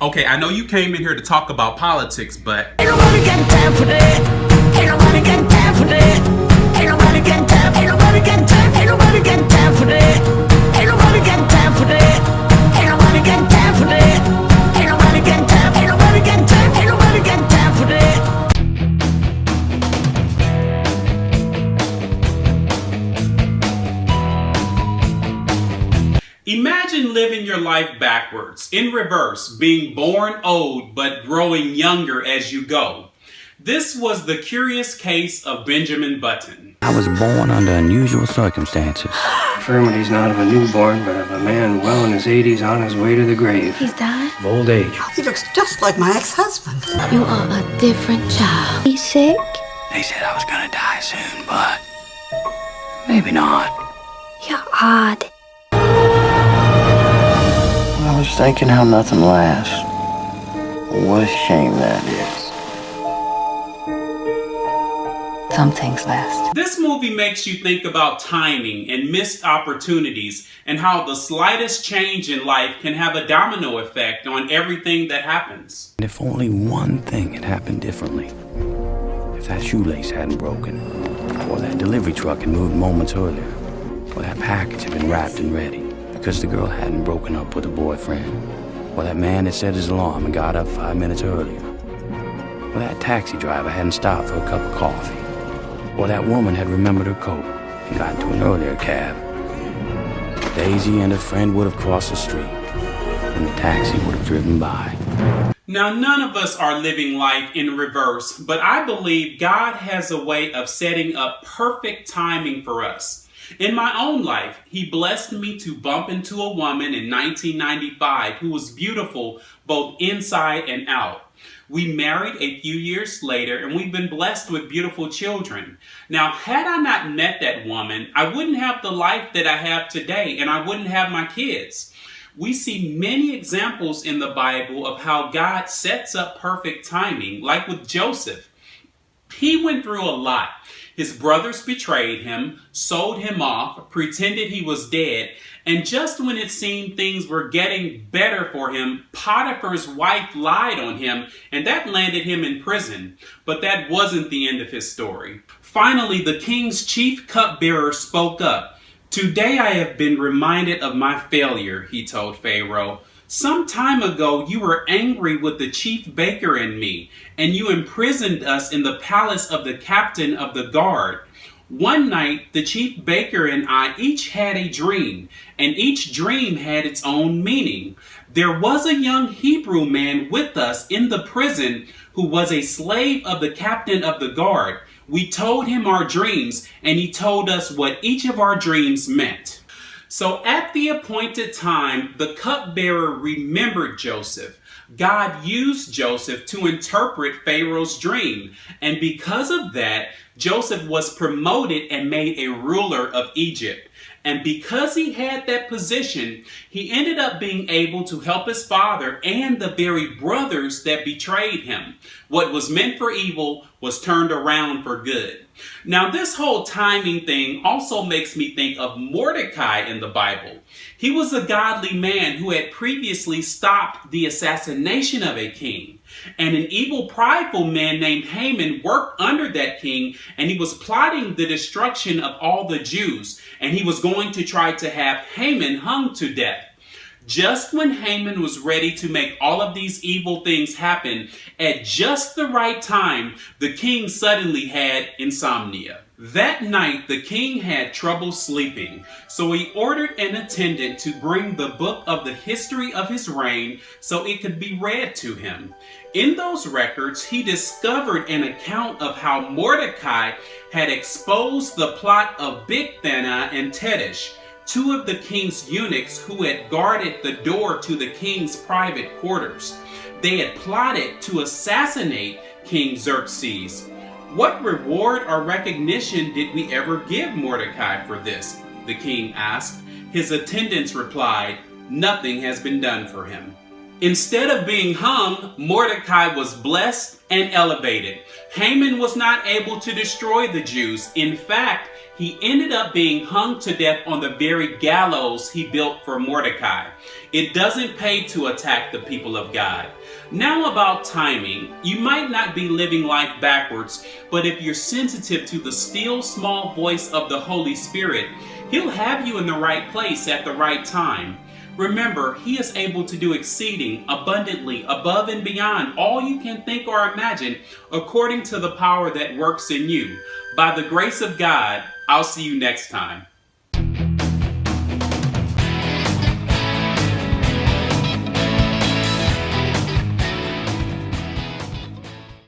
Okay, I know you came in here to talk about politics, but Ain't nobody got time for that. Ain't nobody got time for that. Ain't nobody got time. Ain't nobody got time. Ain't nobody got time for that. Ain't nobody got time for that. Ain't nobody got time for that. Ain't nobody got time. Ain't nobody got time. Ain't nobody got time for that. imagine living your life backwards, in reverse, being born old but growing younger as you go. This was the curious case of Benjamin Button. I was born under unusual circumstances. Infirmity's not of a newborn, but of a man well in his 80s on his way to the grave. He's dying? Of old age. He looks just like my ex-husband. You are a different child. He's sick? They said I was gonna die soon, but maybe not. You're odd. I was thinking how nothing lasts. What a shame that is. Some things last. This movie makes you think about timing and missed opportunities and how the slightest change in life can have a domino effect on everything that happens. And if only one thing had happened differently. If that shoelace hadn't broken, or that delivery truck had moved moments earlier, or that package had been wrapped and ready, because the girl hadn't broken up with her boyfriend, or that man had set his alarm and got up 5 minutes earlier, or that taxi driver hadn't stopped for a cup of coffee, or that woman had remembered her coat and got into an earlier cab. Daisy and her friend would have crossed the street, and the taxi would have driven by. Now, none of us are living life in reverse, but I believe God has a way of setting up perfect timing for us. In my own life, He blessed me to bump into a woman in 1995 who was beautiful both inside and out. We married a few years later, and we've been blessed with beautiful children. Now, had I not met that woman, I wouldn't have the life that I have today, and I wouldn't have my kids. We see many examples in the Bible of how God sets up perfect timing, like with Joseph. He went through a lot. His brothers betrayed him, sold him off, pretended he was dead, and just when it seemed things were getting better for him, Potiphar's wife lied on him, and that landed him in prison. But that wasn't the end of his story. Finally, the king's chief cupbearer spoke up. "Today I have been reminded of my failure," he told Pharaoh. "Some time ago you were angry with the chief baker and me, and you imprisoned us in the palace of the captain of the guard. One night, the chief baker and I each had a dream, and each dream had its own meaning. There was a young Hebrew man with us in the prison who was a slave of the captain of the guard. We told him our dreams, and he told us what each of our dreams meant." So at the appointed time, the cupbearer remembered Joseph. God used Joseph to interpret Pharaoh's dream, and because of that, Joseph was promoted and made a ruler of Egypt. And because he had that position, he ended up being able to help his father and the very brothers that betrayed him. What was meant for evil was turned around for good. Now, this whole timing thing also makes me think of Mordecai in the Bible. He was a godly man who had previously stopped the assassination of a king. And an evil, prideful man named Haman worked under that king, and he was plotting the destruction of all the Jews, and he was going to try to have Haman hung to death. Just when Haman was ready to make all of these evil things happen, at just the right time, the king suddenly had insomnia. That night, the king had trouble sleeping, so he ordered an attendant to bring the book of the history of his reign so it could be read to him. In those records, he discovered an account of how Mordecai had exposed the plot of Bigthana and Teresh, two of the king's eunuchs who had guarded the door to the king's private quarters. They had plotted to assassinate King Xerxes. "What reward or recognition did we ever give Mordecai for this?" the king asked. His attendants replied, "Nothing has been done for him." Instead of being hung, Mordecai was blessed and elevated. Haman was not able to destroy the Jews. In fact, he ended up being hung to death on the very gallows he built for Mordecai. It doesn't pay to attack the people of God. Now about timing. You might not be living life backwards, but if you're sensitive to the still small voice of the Holy Spirit, He'll have you in the right place at the right time. Remember, He is able to do exceeding abundantly above and beyond all you can think or imagine, according to the power that works in you. By the grace of God, I'll see you next time.